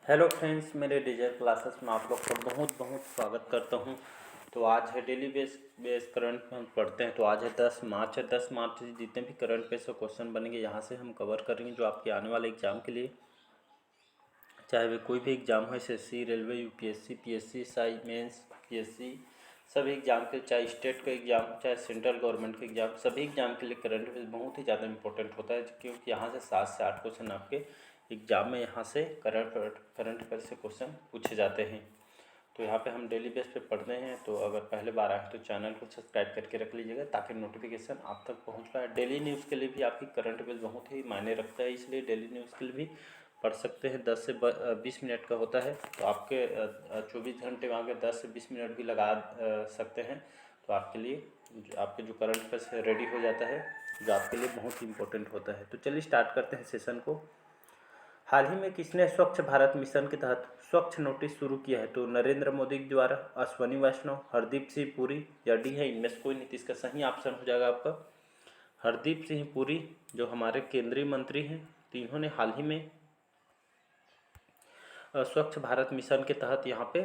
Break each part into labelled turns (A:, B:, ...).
A: Hello friends, मेरे digital classes में आप लोग का बहुत बहुत स्वागत करता हूं। तो आज है डेली बेस करंट में हम पढ़ते हैं। तो आज है 10 मार्च है। 10 मार्च से जितने भी करंट बेस और क्वेश्चन बनेंगे यहाँ से हम कवर करेंगे, जो आपके आने वाले एग्जाम के लिए, चाहे वे कोई भी एग्ज़ाम हो, एसएससी, रेलवे, यूपीएससी, पीएससी, साई मेंस, पीएससी, सभी एग्ज़ाम के, चाहे स्टेट का एग्ज़ाम, चाहे सेंट्रल गवर्नमेंट के एग्ज़ाम, सभी एग्ज़ाम के लिए करंट अफेयर्स बहुत ही ज़्यादा इंपॉर्टेंट होता है, क्योंकि यहाँ से 7 से 8 क्वेश्चन आपके एग्ज़ाम में यहाँ से करंट अफेयर से क्वेश्चन पूछे जाते हैं। तो यहाँ पे हम डेली बेस पे पढ़ते हैं। तो अगर पहले बार आए तो चैनल को सब्सक्राइब करके रख लीजिएगा, ताकि नोटिफिकेशन आप तक पहुँच पाए। डेली न्यूज़ के लिए भी आपकी करंट अफेयर बहुत ही मायने रखता है, इसलिए डेली न्यूज़ के लिए भी पढ़ सकते हैं। 10 से 20 मिनट का होता है, तो आपके 24 घंटे में आगे 10 से 20 मिनट भी लगा सकते हैं। तो आपके लिए आपके जो करंट अफेयर्स रेडी हो जाता है, जो आपके लिए बहुत ही इंपॉर्टेंट होता है। तो चलिए स्टार्ट करते हैं सेशन को। हाल ही में किसने स्वच्छ भारत मिशन के तहत स्वच्छ नोटिस शुरू किया है? तो नरेंद्र मोदी के द्वारा, अश्वनी वैष्णव, हरदीप सिंह पुरी या डी है इनमें से कोई नहीं। इसका सही ऑप्शन हो जाएगा आपका हरदीप सिंह पुरी, जो हमारे केंद्रीय मंत्री हैं। तो इन्होंने हाल ही में स्वच्छ भारत मिशन के तहत यहाँ पे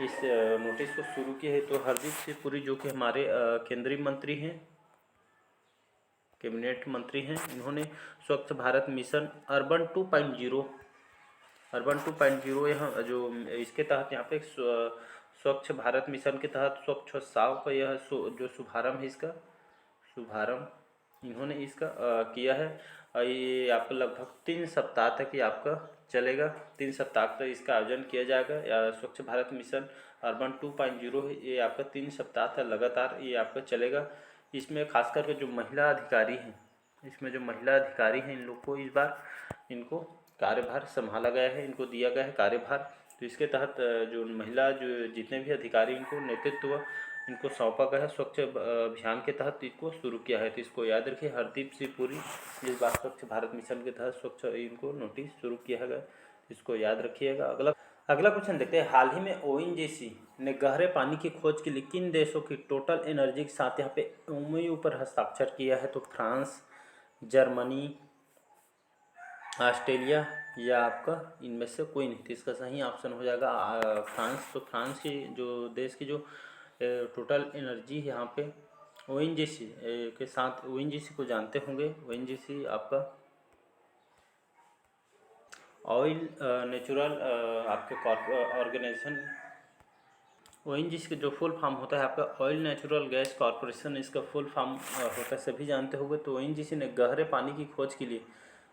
A: इस नोटिस को शुरू किया है। तो हरदीप सिंह पुरी, जो कि हमारे केंद्रीय मंत्री हैं, कैबिनेट मंत्री हैं, इन्होंने स्वच्छ भारत मिशन अर्बन 2.0 यहाँ जो इसके तहत यहाँ पे स्वच्छ भारत मिशन के तहत स्वच्छ उत्सव का यह जो शुभारंभ है, इसका शुभारंभ इन्होंने इसका किया है। ये आपका लगभग 3 सप्ताह तक ये आपका चलेगा। 3 सप्ताह तक इसका आयोजन किया जाएगा। स्वच्छ भारत मिशन अर्बन 2.0 है, ये आपका 3 सप्ताह तक लगातार ये आपका चलेगा। इसमें खास करके जो महिला अधिकारी हैं, इन लोग को इस बार इनको कार्यभार संभाला गया है, इनको दिया गया है कार्यभार। तो इसके तहत जो महिला, जो जितने भी अधिकारी, इनको नेतृत्व इनको सौंपा गया है। स्वच्छ अभियान के तहत इसको शुरू किया है। तो इसको याद रखिए, हरदीप सिंह पुरी इस बार स्वच्छ भारत मिशन के तहत स्वच्छ इनको नोटिस शुरू किया गया, इसको याद रखिएगा। अगला क्वेश्चन देखते हैं। हाल ही में ओएनजीसी ने गहरे पानी की खोज के लिए किन देशों की टोटल एनर्जी के साथ यहाँ पे एमओयू पर हस्ताक्षर किया है? तो फ्रांस, जर्मनी, ऑस्ट्रेलिया या आपका इनमें से कोई नहीं। तो इसका सही ऑप्शन हो जाएगा फ्रांस। तो फ्रांस की जो देश की जो टोटल एनर्जी है यहाँ पे ओएनजीसी के साथ, ओएनजीसी को जानते होंगे। ओएनजीसी आपका ऑयल नेचुरल आपके ऑर्गेनाइजेशन। ओएनजीसी का जो फुल फॉर्म होता है आपका ऑयल नेचुरल गैस कॉरपोरेशन, इसका फुल फॉर्म होता है, सभी जानते होंगे। तो ओएनजीसी ने गहरे पानी की खोज के लिए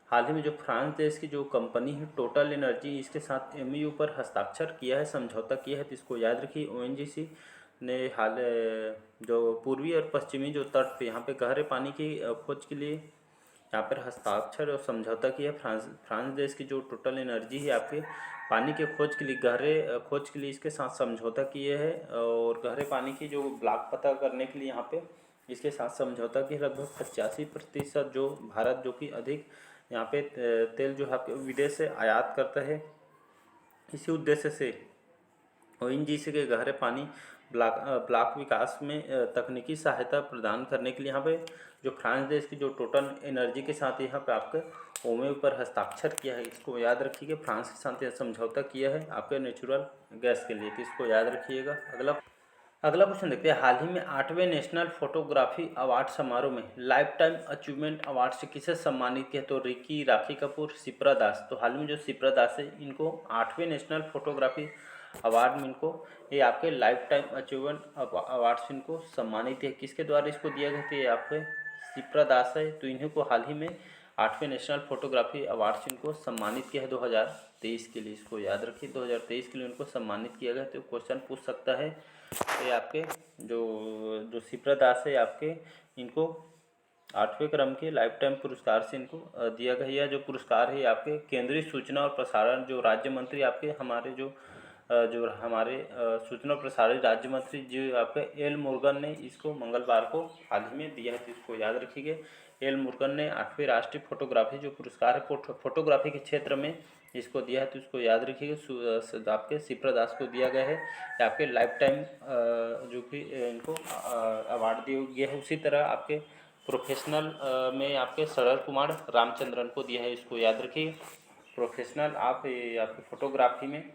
A: हाल ही में जो फ्रांस देश की जो कंपनी है टोटल एनर्जी, इसके साथ एमओयू पर हस्ताक्षर किया है, समझौता किया है। तो इसको याद रखिए, ओएनजीसी ने हाल जो पूर्वी और पश्चिमी जो तट पे यहाँ पे गहरे पानी की खोज के लिए यहाँ पर हस्ताक्षर और समझौता किया। फ्रांस देश की जो टोटल एनर्जी है आपके पानी के खोज के लिए, गहरे खोज के लिए इसके साथ समझौता किए है। और गहरे पानी की जो ब्लॉक पता करने के लिए यहाँ पे इसके साथ समझौता की। लगभग 85% जो भारत, जो कि अधिक यहाँ पे तेल जो है आपके विदेश से आयात करता है, इसी उद्देश्य से ओएनजीसी के गहरे पानी ब्लॉक विकास में तकनीकी सहायता प्रदान करने के लिए यहाँ पे जो फ्रांस देश की जो टोटल एनर्जी के साथ यहाँ पे आपके ओमे पर हस्ताक्षर किया है, इसको याद रखिएगा। फ्रांस के साथ यह समझौता किया है आपके नेचुरल गैस के लिए, तो इसको याद रखिएगा। अगला क्वेश्चन देखते हैं। हाल ही में 8वें नेशनल फोटोग्राफी अवार्ड समारोह में लाइफ टाइम अचीवमेंट अवार्ड से किसे सम्मानित किया? तो रिकी, राखी कपूर, शिप्रा दास। तो हाल में जो शिप्रा दास है, इनको 8वें नेशनल फोटोग्राफी अवार्ड में इनको ये आपके लाइफ टाइम अचीवमेंट अवार्ड से इनको सम्मानित है। किसके द्वारा इसको दिया गया था? ये आपके शिप्रा दास है। तो इन्हीं को हाल ही में 8वें नेशनल फोटोग्राफी अवार्ड से इनको सम्मानित किया है 2023 के लिए, इसको याद रखिए। 2023 के लिए उनको सम्मानित किया गया। तो क्वेश्चन पूछ सकता है। ये आपके जो जो शिप्रा दास है आपके, इनको 8वें क्रम के लाइफ टाइम पुरस्कार से इनको दिया गया। यह जो पुरस्कार है आपके केंद्रीय सूचना और प्रसारण जो राज्य मंत्री आपके हमारे जो हमारे सूचना और प्रसारण राज्य मंत्री जो आपके एल मुरुगन ने इसको मंगलवार को हाल ही में दिया है। तो इसको याद रखिए। एल मुरुगन ने 8वें राष्ट्रीय फोटोग्राफी जो पुरस्कार है फोटोग्राफी के क्षेत्र में इसको दिया है। तो इसको याद रखिएगा, आपके शिप्रा दास को दिया गया है। आपके लाइफ टाइम जो कि इनको अवार्ड दिया गया है। उसी तरह आपके प्रोफेशनल में आपके शरद कुमार रामचंद्रन को दिया है, इसको याद रखिए। प्रोफेशनल आप ये आपके फोटोग्राफी में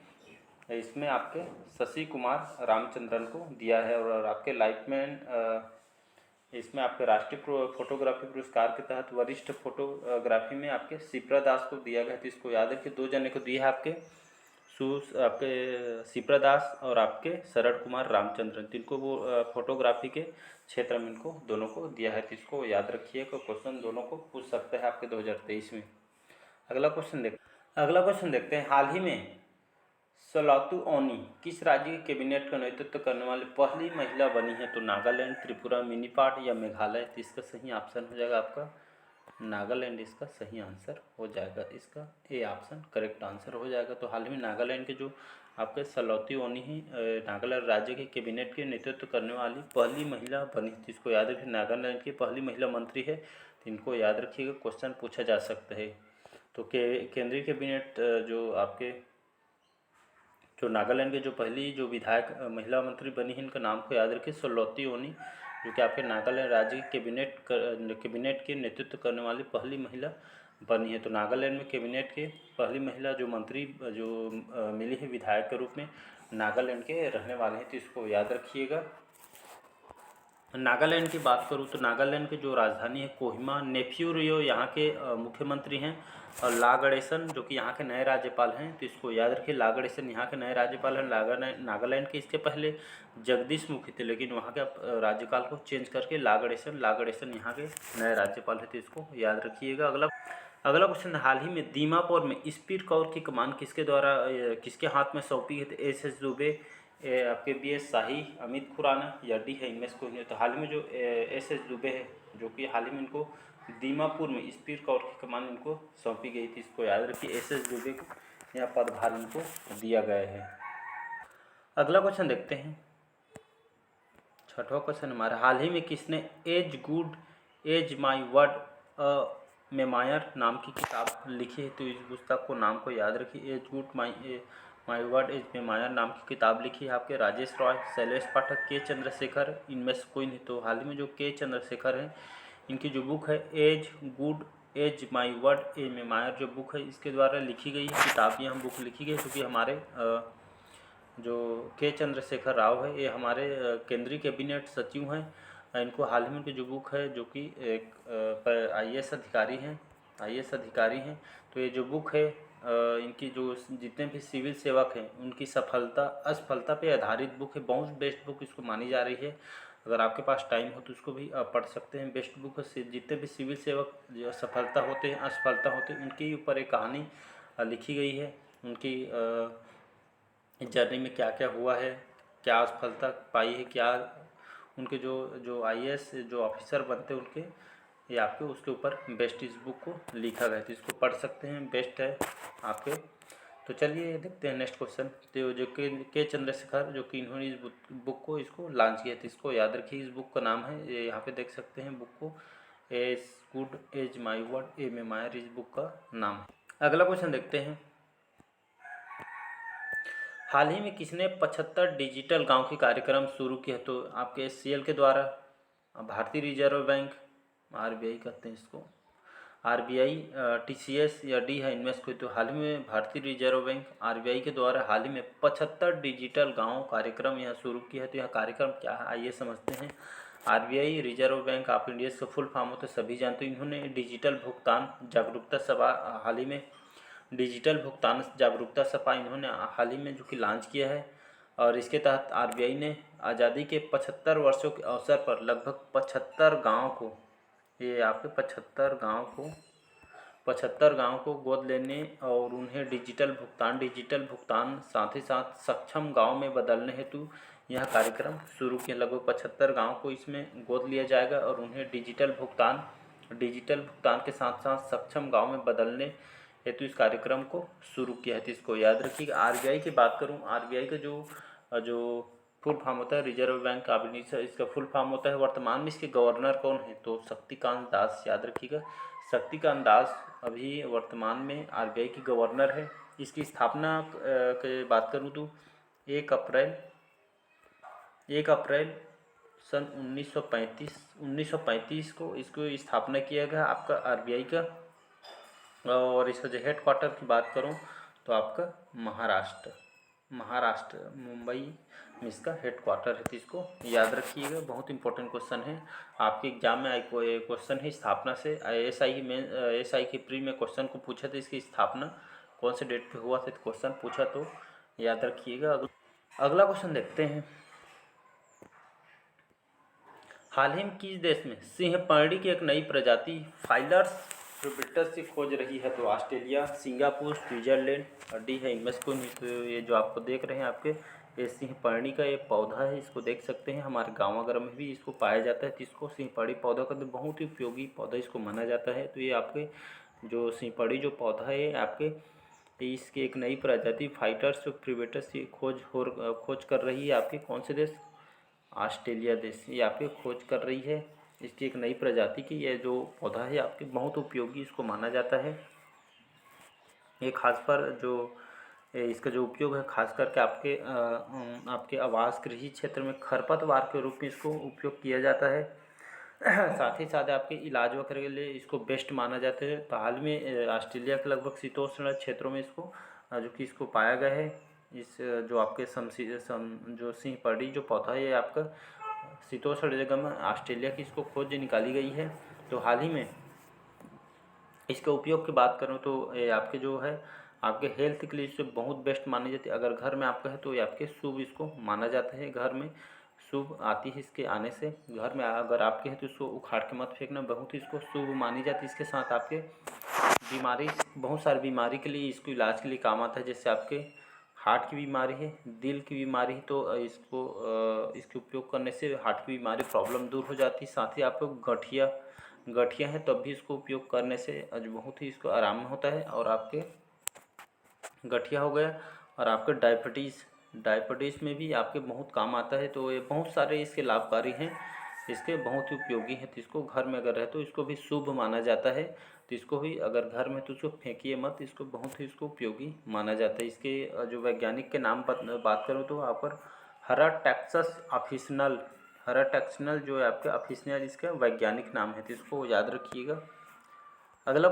A: इसमें आपके शशि कुमार रामचंद्रन को दिया है। और आपके लाइफ में इसमें आपके राष्ट्रीय फोटोग्राफी पुरस्कार के तहत वरिष्ठ फोटोग्राफी में आपके शिप्रा दास को दिया गया। तो इसको याद रखिए, 2 जने को दिया है आपके आपके शिप्रा दास और आपके शरण कुमार रामचंद्रन, जिनको वो फोटोग्राफी के क्षेत्र में इनको दोनों को दिया है। तो इसको याद रखिए, क्वेश्चन दोनों को पूछ सकते हैं आपके 2023 में। अगला क्वेश्चन देखते हैं। हाल ही में सलातू ओनी किस राज्य के कैबिनेट का नेतृत्व करने वाली पहली महिला बनी है? तो नागालैंड, त्रिपुरा, मिनीपाट या मेघालय। तो इसका सही ऑप्शन हो जाएगा आपका नागालैंड, इसका सही आंसर हो जाएगा। इसका ए ऑप्शन करेक्ट आंसर हो जाएगा। तो हाल ही में नागालैंड के जो आपके सलौती ओनी ही नागालैंड राज्य के कैबिनेट के नेतृत्व करने वाली पहली महिला बनी थी। इसको याद रखिए, नागालैंड की पहली महिला मंत्री है। तो इनको याद रखिएगा, क्वेश्चन पूछा जा सकता है। तो केंद्रीय कैबिनेट जो आपके जो नागालैंड के जो पहली जो विधायक महिला मंत्री बनी है, इनका नाम को याद रखिए, सलौती ओनी, जो कि आपके नागालैंड राज्य के कैबिनेट के नेतृत्व करने वाली पहली महिला बनी है। तो नागालैंड में कैबिनेट के पहली महिला जो मंत्री जो मिली है विधायक के रूप में, नागालैंड के रहने वाले हैं। तो इसको याद रखिएगा। नागालैंड की बात करूँ तो नागालैंड की जो राजधानी है कोहिमा, नेफ्यू रियो यहाँ के मुख्यमंत्री हैं, और ला गणेशन जो कि यहाँ के नए राज्यपाल हैं। तो इसको याद रखिए, ला गणेशन यहाँ के नए राज्यपाल हैं नागालैंड के। इसके पहले जगदीश मुखी थे, लेकिन वहाँ के राज्यपाल को चेंज करके ला गणेशन यहाँ के नए राज्यपाल हैं। तो इसको याद रखिएगा। अगला क्वेश्चन, हाल ही में दीमापुर में स्पीड कोर की कमान किसके हाथ में सौंपी है? तो एस दुबे, आपके BS शाही, अमित खुराना या डी है, इनमें से कोई नहीं। तो हाल ही में जो एस दुबे है, जो कि हाल ही में इनको दीमापुर में स्पीड कोर की कमान इनको सौंपी गई थी। इसको याद रखिए, एस दुबे को यह पदभार इनको दिया गया है। अगला क्वेश्चन देखते हैं, 6वां क्वेश्चन हमारा, हाल ही में किसने as good as my word memoir नाम की किताब लिखी है? तो इस पुस्तक को नाम को याद रखिए, as good my word as memoir नाम की किताब लिखी है आपके राजेश रॉय, शैलेश पाठक, के चंद्रशेखर, इनमें से कोई नहीं। तो हाल ही में जो के चंद्रशेखर हैं, इनकी जो बुक है as good as my word a memoir जो बुक है, इसके द्वारा लिखी गई है किताब, यहाँ बुक लिखी गई, क्योंकि हमारे जो के चंद्रशेखर राव है, ये हमारे केंद्रीय कैबिनेट सचिव हैं। इनको हाल ही में की जो बुक है, जो कि एक IAS अधिकारी हैं। तो ये जो बुक है इनकी जो जितने भी सिविल सेवक हैं उनकी असफलता पे आधारित बुक है। बहुत बेस्ट बुक इसको मानी जा रही है। अगर आपके पास टाइम हो तो उसको भी पढ़ सकते हैं। बेस्ट बुक है, जितने भी सिविल सेवक जो असफलता होते हैं उनके ऊपर एक कहानी लिखी गई है। उनकी जर्नी में क्या क्या हुआ है, क्या असफलता पाई है, क्या उनके जो IAS जो ऑफिसर बनते हैं उनके, ये आपके उसके ऊपर बेस्ट इस बुक को लिखा गया है। तो इसको पढ़ सकते हैं, बेस्ट है आपके। तो चलिए देखते हैं नेक्स्ट क्वेश्चन। तो जो के चंद्रशेखर जो कि इन्होंने इस बुक को इसको लॉन्च किया था, इसको याद रखिए। इस बुक का नाम है, ये यहाँ पे देख सकते हैं बुक को, as good as my word a memoir, इस बुक का नाम है। अगला क्वेश्चन देखते हैं, हाल ही में किसने 75 डिजिटल गांव के कार्यक्रम शुरू किया? तो आपके SCL के द्वारा, भारतीय रिजर्व बैंक, RBI कहते हैं इसको, RBI, TCS या डी है, इनमें से कोई। तो हाल ही में भारतीय रिजर्व बैंक RBI के द्वारा हाल ही में 75 डिजिटल गांव कार्यक्रम यहाँ शुरू किया है। तो यह कार्यक्रम क्या है आइए समझते हैं। RBI reserve bank of India का फुल फॉर्म होता है, सभी जानते हैं। इन्होंने डिजिटल भुगतान जागरूकता सभा हाल ही में डिजिटल भुगतान जागरूकता सभा इन्होंने हाल ही में जो कि लॉन्च किया है। और इसके तहत RBI ने आज़ादी के 75 वर्षों के अवसर पर लगभग 75 गाँव को, ये आपके 75 गांव को गोद लेने और उन्हें डिजिटल भुगतान साथ ही साथ सक्षम गांव में बदलने हेतु यह कार्यक्रम शुरू किया। लगभग 75 गांव को इसमें गोद लिया जाएगा और उन्हें डिजिटल भुगतान के साथ साथ सक्षम गांव में बदलने हेतु इस कार्यक्रम को शुरू किया है। तो इसको याद रखिएगा। RBI की बात करूँ, RBI का जो फुल फॉर्म होता है रिजर्व बैंक ऑफ इंडिया, इसका फुल फॉर्म होता है। वर्तमान में इसके गवर्नर कौन है? तो शक्तिकांत दास, याद रखिएगा। शक्तिकांत दास अभी वर्तमान में RBI की गवर्नर है। इसकी स्थापना की बात करूँ तो 1 अप्रैल सन 1935 को इसको स्थापना किया गया आपका RBI का। और इसका जो हेड क्वार्टर की बात करूँ तो आपका महाराष्ट्र मुंबई में इसका हेड क्वार्टर है। तो इसको याद रखिएगा, बहुत इंपॉर्टेंट क्वेश्चन है। आपके एग्जाम में आई क्वेश्चन है स्थापना से, एसआई के प्री में क्वेश्चन को पूछा था इसकी स्थापना कौन से डेट पे हुआ था, क्वेश्चन पूछा तो याद रखिएगा। अगला क्वेश्चन देखते हैं। हाल ही में किस देश में सिंहपर्णी की एक नई प्रजाति फाइलर्स प्रोबिटस की खोज रही है? तो ऑस्ट्रेलिया, सिंगापुर, स्विट्जरलैंड और डी है इनमें। तो ये जो आपको देख रहे हैं आपके, ये सिंहपर्णी का ये पौधा है, इसको देख सकते हैं। हमारे गाँव वगैरह में भी इसको पाया जाता है। तो इसको सिंहपर्णी पौधा का तो बहुत ही उपयोगी पौधा इसको माना जाता है। तो ये आपके जो सिंहपर्णी जो पौधा है आपके, इसकी एक नई प्रजाति फाइटर्स प्रिवेटस की खोज कर रही है आपके कौन से देश? ऑस्ट्रेलिया देश ये आपके खोज कर रही है इसकी एक नई प्रजाति की। यह जो पौधा है आपके बहुत उपयोगी इसको माना जाता है। ये खास पर जो इसका जो उपयोग है खास करके आपके आवास कृषि क्षेत्र में खरपतवार के रूप में इसको उपयोग किया जाता है। साथ ही साथ आपके इलाज वगैरह के लिए इसको बेस्ट माना जाता है। तो हाल में ऑस्ट्रेलिया के लगभग शीतोष्ण क्षेत्रों में इसको जो कि इसको पाया गया है। इस जो आपके जो सिंहपर्णी जो पौधा है ये आपका शीतोष्ण जगह में ऑस्ट्रेलिया की इसको खोज निकाली गई है। तो हाल ही में इसके उपयोग की बात करूँ तो ये आपके जो है आपके हेल्थ के लिए इससे बहुत बेस्ट मानी जाती है। अगर घर में आपका है तो ये आपके शुभ इसको माना जाता है, घर में शुभ आती है इसके आने से। घर में अगर आपके है तो इसको उखाड़ के मत फेंकना, बहुत ही इसको शुभ मानी जाती है। इसके साथ आपके बहुत सारी बीमारी के लिए इसको इलाज के लिए काम आता है। जैसे आपके हार्ट की बीमारी है, दिल की बीमारी है, तो इसके उपयोग करने से हार्ट की बीमारी प्रॉब्लम दूर हो जाती है। साथ ही आपको गठिया है तब भी इसको उपयोग करने से बहुत ही इसको आराम होता है। और आपके गठिया हो गया और आपके डायबिटीज़ में भी आपके बहुत काम आता है। तो ये बहुत सारे इसके लाभकारी हैं, इसके बहुत ही उपयोगी हैं। तो इसको घर में अगर रहे तो इसको भी शुभ माना जाता है। तो इसको भी अगर घर में तो इसको फेंकिए मत, इसको बहुत ही इसको उपयोगी माना जाता है। इसके जो वैज्ञानिक के नाम पर बात करूँ तो वहाँ पर हरा टैक्सनल जो है आपके ऑफिशियल इसका वैज्ञानिक नाम है। तो इसको याद रखिएगा। अगला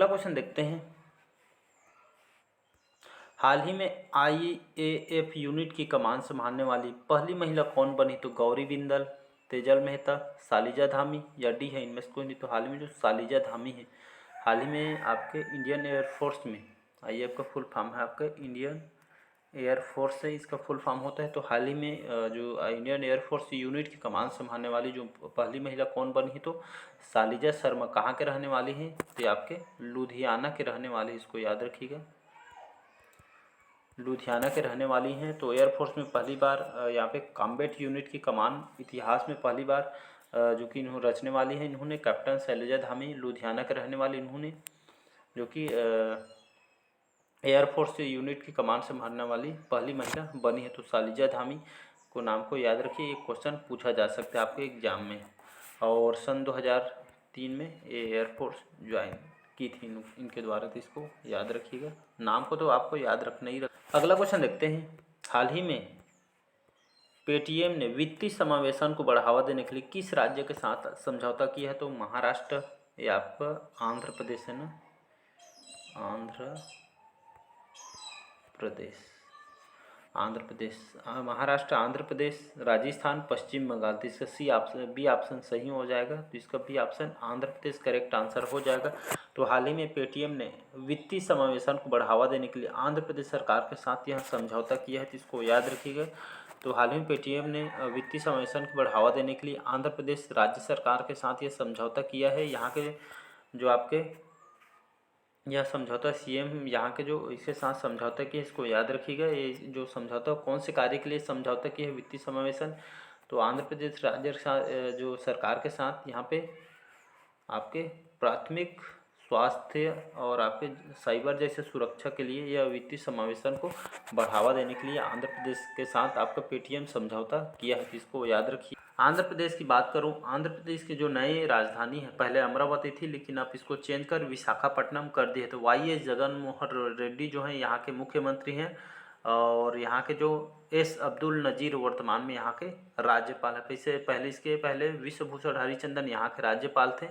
A: क्वेश्चन देखते हैं। हाल ही में IAF यूनिट की कमान संभालने वाली पहली महिला कौन बनी? तो गौरी बिंदल, तेजल मेहता, शालिजा धामी या डी है इनमें से कोई नहीं। तो हाल ही में जो शालिजा धामी है, हाल ही में आपके इंडियन एयरफोर्स में, IAF का फुल फॉर्म है आपका इंडियन एयरफोर्स से इसका फुल फॉर्म होता है। तो हाल ही में जो इंडियन एयरफोर्स यूनिट की कमान संभालने वाली जो पहली महिला कौन बनी है? तो शालिजा शर्मा। कहाँ के रहने वाली हैं? तो ये आपके लुधियाना के रहने वाले, इसको याद रखिएगा, लुधियाना के रहने वाली हैं। तो एयरफोर्स में पहली बार यहाँ पे कॉम्बैट यूनिट की कमान इतिहास में पहली बार जो कि इन्होंने रचने वाली है। इन्होंने कैप्टन शैलजा धामी, लुधियाना के रहने वाले, इन्होंने जो कि एयरफोर्स यूनिट की कमान संभालने वाली पहली महिला बनी है। तो शालिजा धामी को नाम को याद रखिए, ये क्वेश्चन पूछा जा सकता है आपके एग्जाम में। और सन 2003 में ये एयरफोर्स ज्वाइन की थी इनके द्वारा। तो इसको याद रखिएगा, नाम को तो आपको याद रखना ही अगला क्वेश्चन देखते हैं। हाल ही में पेटीएम ने वित्तीय समावेशन को बढ़ावा देने के लिए किस राज्य के साथ समझौता किया है? तो महाराष्ट्र या आपका आंध्र प्रदेश है ना, महाराष्ट्र, आंध्र प्रदेश, राजस्थान, पश्चिम बंगाल। तो इसका बी ऑप्शन सही हो जाएगा। तो इसका B option Andhra Pradesh correct answer हो जाएगा। तो हाल ही में पेटीएम ने वित्तीय समावेशन को बढ़ावा देने के लिए आंध्र प्रदेश सरकार के साथ यह समझौता किया है। तो इसको याद रखिएगा। तो हाल ही में पेटीएम ने वित्तीय समावेशन को बढ़ावा देने के लिए आंध्र प्रदेश राज्य सरकार के साथ यह समझौता किया है। यहाँ के जो आपके यह समझौता CM यहाँ के जो इसके साथ समझौता किया, इसको याद रखिएगा। ये जो समझौता कौन से कार्य के लिए समझौता किया है? वित्तीय समावेशन। तो आंध्र प्रदेश राज्य जो सरकार के साथ यहाँ पे आपके प्राथमिक स्वास्थ्य और आपके साइबर जैसे सुरक्षा के लिए यह वित्तीय समावेशन को बढ़ावा देने के लिए आंध्र प्रदेश के साथ आपका पेटीएम समझौता किया है। इसको याद रखिए। आंध्र प्रदेश की बात करूं, आंध्र प्रदेश की जो नई राजधानी है, पहले अमरावती थी लेकिन अब इसको चेंज कर विशाखापट्टनम कर दी है। तो YS जगन मोहन रेड्डी जो है यहाँ के मुख्यमंत्री हैं और यहाँ के जो एस अब्दुल नज़ीर वर्तमान में यहाँ के राज्यपाल है। इसके पहले विश्वभूषण हरिचंदन यहाँ के राज्यपाल थे,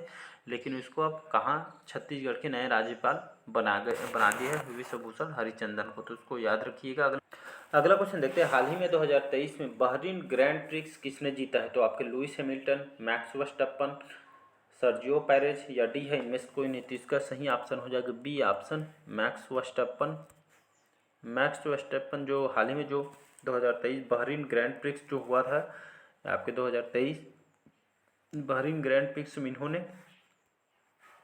A: लेकिन इसको अब कहाँ छत्तीसगढ़ के नए राज्यपाल बना दिया है विश्वभूषण हरिचंदन को, तो उसको याद रखिएगा। अगला क्वेश्चन देखते हैं, हाल ही में 2023 में बहरीन ग्रैंड प्रिक्स किसने जीता है? तो आपके Lewis Hamilton, max Verstappen, Sergio Perez या डी है इनमें से कोई नहीं। तो इसका सही ऑप्शन हो जाएगा B option, Max Verstappen. Max Verstappen जो हाल ही में जो 2023 बहरीन ग्रैंड प्रिक्स जो हुआ था आपके 2023 बहरीन ग्रैंड प्रिक्स में इन्होंने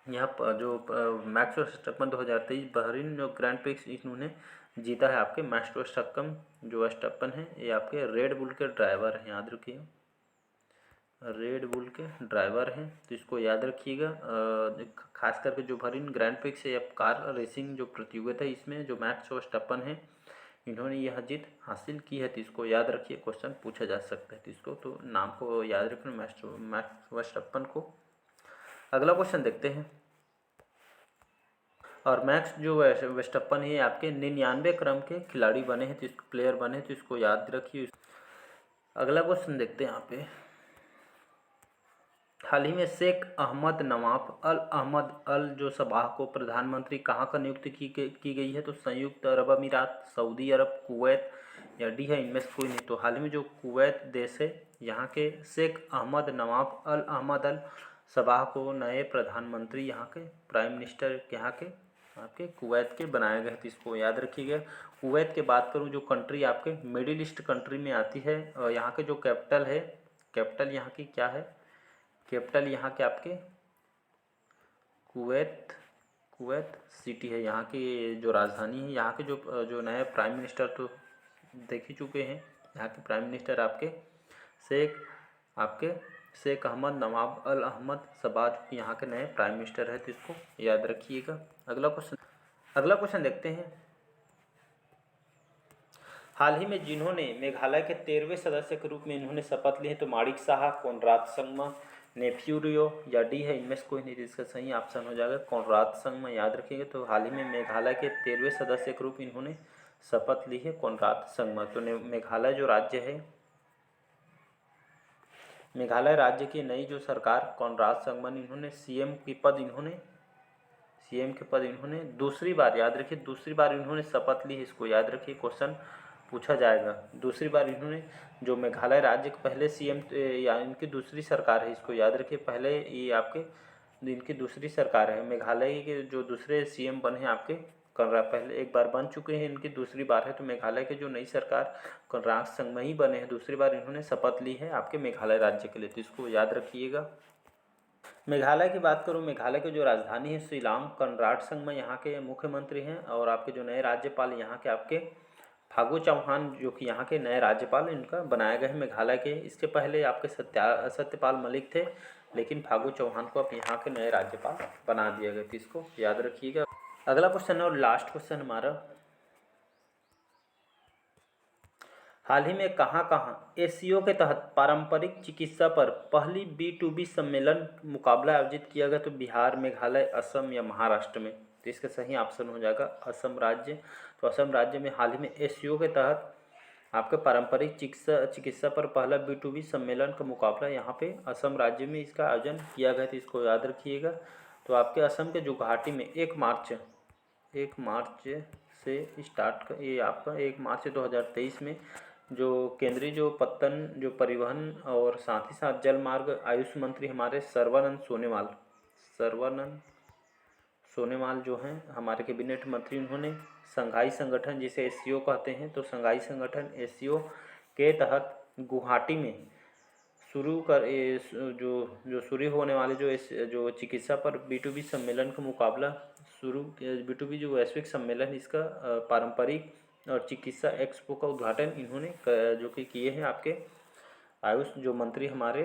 A: यहाँ पर जो मैक्स वर्स्टैपन 2023 बहरीन जो ग्रैंड प्रिक्स इन्होंने जीता है। आपके मैक्स वर्स्टैपन जो वर्स्टैपन है ये आपके रेड बुल के ड्राइवर हैं, याद रखिए रेड बुल के ड्राइवर हैं, तो इसको याद रखिएगा। खास करके जो बहरीन ग्रैंड प्रिक्स है कार रेसिंग जो प्रतियोगिता है इसमें जो मैक्स वर्स्टैपन है इन्होंने यह जीत हासिल की है, तो इसको याद रखिए, क्वेश्चन पूछा जा सकता है। तो इसको तो नाम को याद रखना मैक्स वर्स्टैपन को। अगला क्वेश्चन देखते हैं, और मैक्स जो वर्स्टैपन है आपके 99 क्रम के खिलाड़ी बने हैं, तो इसको प्लेयर बने हैं, तो इसको याद रखिए। अगला क्वेश्चन देखते हैं यहाँ पे, हाल ही में शेख अहमद नवाफ अल अहमद अल जो सबाह को प्रधानमंत्री कहाँ का नियुक्त की गई है? तो संयुक्त अरब अमीरात, सऊदी अरब, कुवैत या डी है इनमें से कोई नहीं। तो हाल ही में जो कुवैत देश है यहाँ के शेख अहमद नवाफ अल अहमद अल सबाह को नए प्रधानमंत्री यहाँ के प्राइम मिनिस्टर यहाँ के आपके कुवैत के बनाए गए, तो इसको याद रखिएगा। कुवैत की बात करूँ जो कंट्री आपके मिडिल ईस्ट कंट्री में आती है, यहाँ के जो कैपिटल है, कैपिटल यहाँ की क्या है? कैपिटल यहाँ के आपके कुवैत सिटी है, यहाँ की जो राजधानी है। यहाँ के जो नए प्राइम मिनिस्टर तो देख ही चुके हैं, यहाँ के प्राइम मिनिस्टर आपके शेख अहमद नवाब अल अहमद सबाह यहाँ के नए प्राइम मिनिस्टर है, तो इसको याद रखिएगा। अगला क्वेश्चन देखते हैं, हाल ही में जिन्होंने मेघालय के 13वें सदस्य के रूप में इन्होंने शपथ ली है, तो माणिक साहा, कोनराड संगमा, नेफ्यू रियो या डी है इनमें से कोई नहीं। इसका सही ऑप्शन हो जाएगा कोनराड संगमा, याद रखिएगा। तो हाल ही में मेघालय के 13वें सदस्य के रूप में इन्होंने शपथ ली है कोनराड संगमा। तो मेघालय जो राज्य है, मेघालय राज्य की नई जो सरकार कोनराड संगमा इन्होंने सीएम के पद इन्होंने दूसरी बार, याद रखिए दूसरी बार इन्होंने शपथ ली है, इसको याद रखिए, क्वेश्चन पूछा जाएगा। दूसरी बार इन्होंने जो मेघालय राज्य के पहले सीएम या इनकी दूसरी सरकार है, इसको याद रखिए। पहले ये आपके इनकी दूसरी सरकार है, मेघालय के जो दूसरे सीएम बने हैं आपके कोनराड, पहले एक बार बन चुके हैं, इनकी दूसरी बार है। तो मेघालय के जो नई सरकार कोनराड संगमा ही बने हैं, दूसरी बार इन्होंने शपथ ली है आपके मेघालय राज्य के लिए, तो इसको याद रखिएगा। मेघालय की बात करूँ, मेघालय की जो राजधानी है शिलांग, कोनराड संगमा यहाँ के मुख्यमंत्री हैं, और आपके जो नए राज्यपाल यहाँ के आपके फागू चौहान जो कि यहाँ के नए राज्यपाल इनका बनाया गया है मेघालय के। इसके पहले आपके सत्यपाल मलिक थे, लेकिन फागू चौहान को अब यहाँ के नए राज्यपाल बना दिया गया, तो इसको याद रखिएगा। अगला क्वेश्चन और लास्ट क्वेश्चन हमारा, हाल ही में कहाँ एससीओ के तहत पारंपरिक चिकित्सा पर पहली B2B सम्मेलन मुकाबला आयोजित किया गया? तो बिहार, मेघालय, असम या महाराष्ट्र में? तो इसका सही ऑप्शन हो जाएगा असम राज्य। तो असम राज्य में हाल ही में एससीओ के तहत आपके पारंपरिक चिकित्सा पर पहला B2B सम्मेलन का मुकाबला यहाँ पे असम राज्य में इसका आयोजन किया गया, तो इसको याद रखिएगा। तो आपके असम के जो गुवाहाटी में 1 मार्च से स्टार्ट, ये आपका 1 मार्च 2023 में जो केंद्रीय जो परिवहन और साथ ही साथ जल मार्ग आयुष मंत्री हमारे सर्बानंद सोनोवाल जो हैं हमारे कैबिनेट मंत्री, उन्होंने संघाई संगठन जिसे एससीओ कहते हैं, तो संघाई संगठन एससीओ के तहत गुवाहाटी में शुरू होने वाले जो चिकित्सा पर B2B सम्मेलन का मुकाबला B2B जो वैश्विक सम्मेलन, इसका पारंपरिक और चिकित्सा एक्सपो का उद्घाटन इन्होंने जो कि किए हैं आपके आयुष जो मंत्री हमारे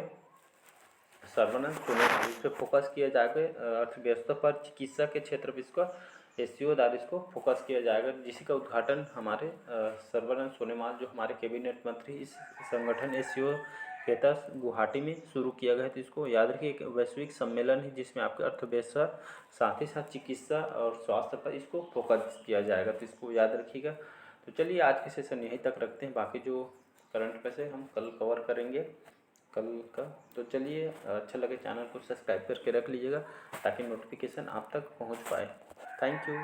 A: सर्बानंद सोनोवाल। इस पर फोकस किया जाएगा अर्थव्यवस्था पर, चिकित्सा के क्षेत्र पर इसका एससीओ द्वारा इसको फोकस किया जाएगा, जिसी का उद्घाटन हमारे सर्बानंद सोनोवाल जो हमारे कैबिनेट मंत्री इस संगठन एससीओ के तहत गुवाहाटी में शुरू किया गया है। तो इसको याद रखिए, एक वैश्विक सम्मेलन है जिसमें आपके अर्थव्यवस्था साथ ही साथ चिकित्सा और स्वास्थ्य पर इसको फोकस किया जाएगा, तो इसको याद रखिएगा। तो चलिए आज के सेशन यहीं तक रखते हैं, बाकी जो करंट अफेयर्स है हम कल कवर करेंगे कल का। तो चलिए, अच्छा लगे चैनल को सब्सक्राइब करके रख लीजिएगा ताकि नोटिफिकेशन आप तक पहुंच पाए। Thank you.